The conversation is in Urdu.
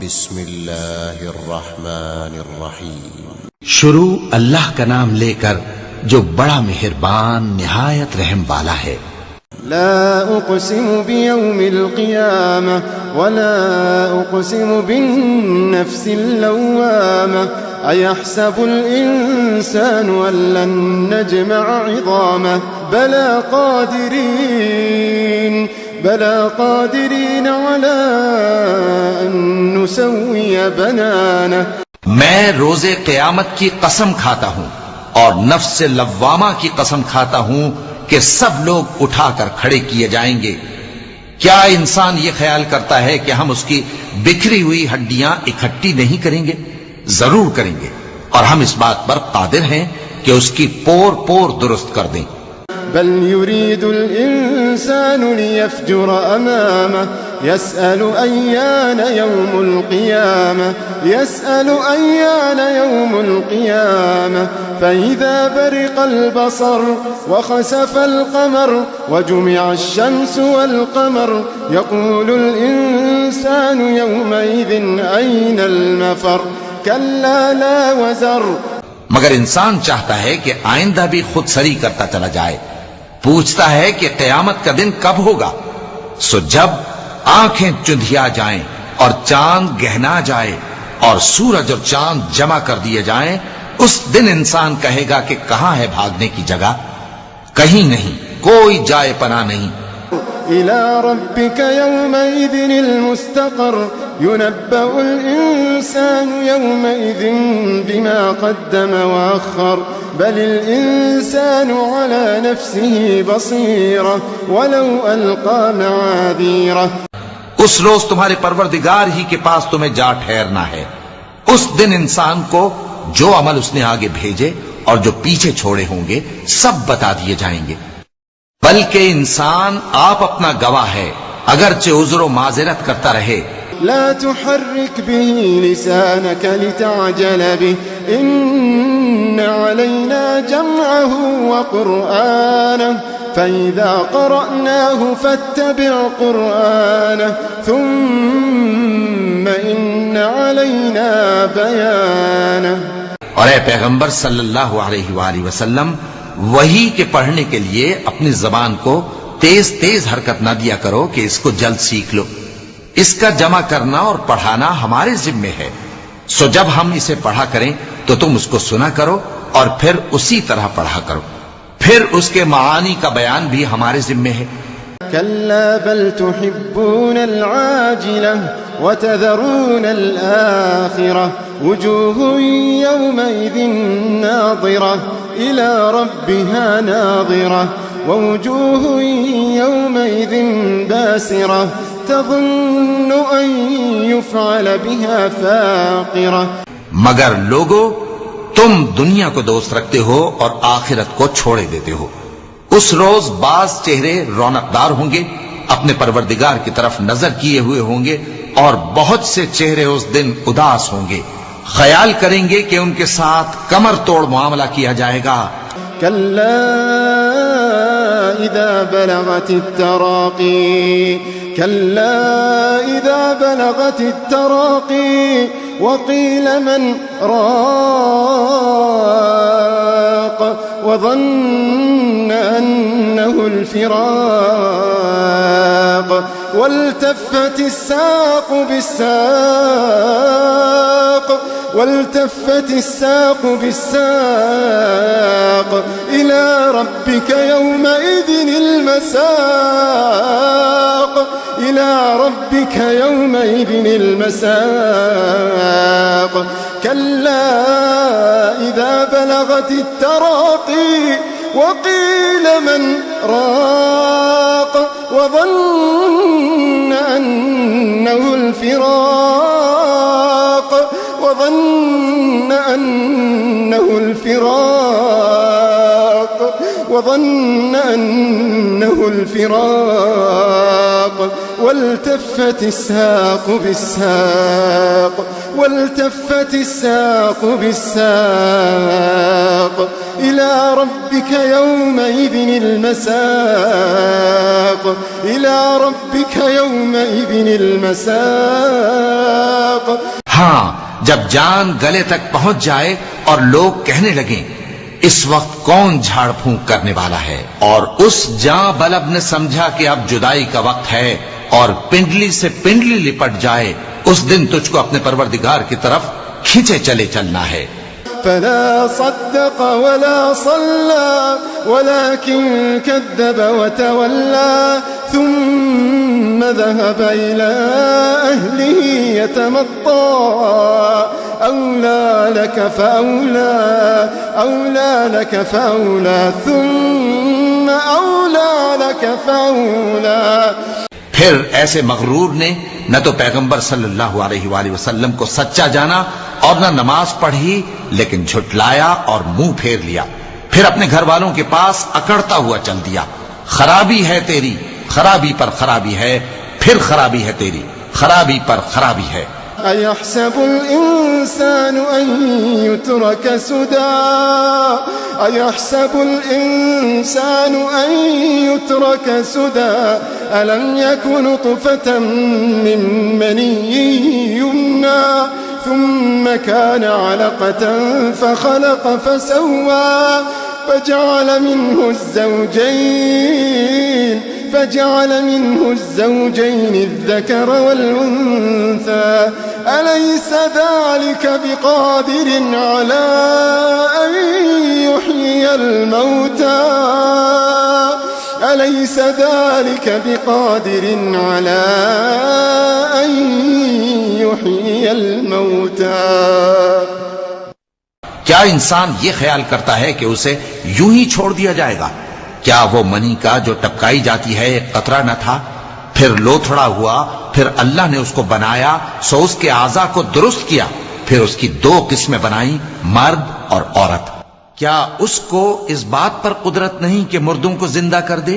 بسم اللہ الرحمن الرحیم. شروع اللہ کا نام لے کر جو بڑا مہربان نہایت رحم والا ہے. لا اقسم بیوم القیامہ ولا اقسم بالنفس اللوامہ ایحسب الانسان ان لن نجمع عظامہ بلا قادرین على ان نسوی بنانہ. میں روز قیامت کی قسم کھاتا ہوں اور نفس لوامہ کی قسم کھاتا ہوں کہ سب لوگ اٹھا کر کھڑے کیے جائیں گے. کیا انسان یہ خیال کرتا ہے کہ ہم اس کی بکھری ہوئی ہڈیاں اکٹھی نہیں کریں گے؟ ضرور کریں گے، اور ہم اس بات پر قادر ہیں کہ اس کی پور پور درست کر دیں. بل يريد الإنسان ليفجر أمامه يسأل أيان يوم القيامة فإذا برق البصر وخسف القمر وجمع الشمس والقمر يقول الإنسان يومئذ أين المفر كلا لا وزر. مگر انسان چاہتا ہے کہ آئندہ بھی خود سری کرتا چلا جائے، پوچھتا ہے کہ قیامت کا دن کب ہوگا. سو جب آنکھیں چندھیا جائیں اور چاند گہنا جائے اور سورج اور چاند جمع کر دیے جائیں، اس دن انسان کہے گا کہ کہاں ہے بھاگنے کی جگہ؟ کہیں نہیں، کوئی جائے پناہ نہیں. إلى ربك يومئذ المستقر ينبأ الإنسان يومئذ بما قدم وأخر بل الإنسان على نفسه بصيرة ولو ألقى معاذيره. اس روز تمہارے پروردگار ہی کے پاس تمہیں جا ٹھہرنا ہے. اس دن انسان کو جو عمل اس نے آگے بھیجے اور جو پیچھے چھوڑے ہوں گے سب بتا دیے جائیں گے. بلکہ انسان آپ اپنا گواہ ہے، اگرچہ عذر و معذرت کرتا رہے. لا تحرك به لسانك لتعجل به إن علينا جمعه وقرآنه فإذا قرأناه فاتبع قرآنه ثم إن علينا بيانه. اور اے پیغمبر صلی اللہ علیہ وآلہ وسلم، وحی کے پڑھنے کے لیے اپنی زبان کو تیز تیز حرکت نہ دیا کرو کہ اس کو جلد سیکھ لو. اس کا جمع کرنا اور پڑھانا ہمارے ذمے ہے. سو جب ہم اسے پڑھا کریں تو تم اس کو سنا کرو اور پھر اسی طرح پڑھا کرو. پھر اس کے معانی کا بیان بھی ہمارے ذمے ہے. كلا بل تحبون العاجلة وتذرون الآخرة وجوه يومئذ ناظرة إلى ربها ناظرة ووجوه يومئذ باسرة تظن أن يفعل بها فاقرة. مگر لوگو، تم دنیا کو دوست رکھتے ہو اور آخرت کو چھوڑے دیتے ہو. اس روز بعض چہرے رونقدار ہوں گے، اپنے پروردگار کی طرف نظر کیے ہوئے ہوں گے، اور بہت سے چہرے اس دن اداس ہوں گے، خیال کریں گے کہ ان کے ساتھ کمر توڑ معاملہ کیا جائے گا. كلا إذا بلغت التراقي وقيل من راق وظن أنه الفراق والتفت الساق بالساق إلى ربك يومئذ المساق. كلا إذا بلغت التراقي وقيل من راق وظن أنه الفراق والتفت الساق بالساق إلى ربك يومئذ المساق. ہاں جب جان گلے تک پہنچ جائے اور لوگ کہنے لگیں اس وقت کون جھاڑ پھونک کرنے والا ہے، اور اس جاں بلب نے سمجھا کہ اب جدائی کا وقت ہے اور پنڈلی سے پنڈلی لپٹ جائے، اس دن تجھ کو اپنے پروردگار کی طرف کھینچے چلے چلنا ہے۔ فلا صدق ولا صلى ولكن كذب وتولى ثم ذهب إلى أهله يتمطى أولى لك فأولى ثم أولى لك فأولى۔ پھر ایسے مغرور نے نہ تو پیغمبر صلی اللہ علیہ وآلہ وسلم کو سچا جانا اور نہ نماز پڑھی، لیکن جھٹلایا اور منہ پھیر لیا، پھر اپنے گھر والوں کے پاس اکڑتا ہوا چل دیا۔ خرابی ہے تیری، خرابی پر خرابی ہے، پھر خرابی ہے تیری، خرابی پر خرابی ہے۔ أيحسب الإنسان أن يترك سدى أيحسب الإنسان أن يترك سدى ألم يكن نطفة من مني يمنى ثم كان علقة فخلق فسوى فجعل منه الزوجين الذكر والأنثى أليس ذلك بقادر على أن يحيي الموتى أليس ذلك بقادر على أن يحيي الموتى۔ کیا انسان یہ خیال کرتا ہے کہ اسے یوں ہی چھوڑ دیا جائے گا؟ کیا وہ منی کا جو ٹپکائی جاتی ہے ایک قطرہ نہ تھا، پھر لوتھڑا ہوا، پھر اللہ نے اس کو بنایا، سو اس کے اعضاء کو درست کیا، پھر اس کی دو قسمیں بنائیں، مرد اور عورت۔ کیا اس کو اس بات پر قدرت نہیں کہ مردوں کو زندہ کر دے؟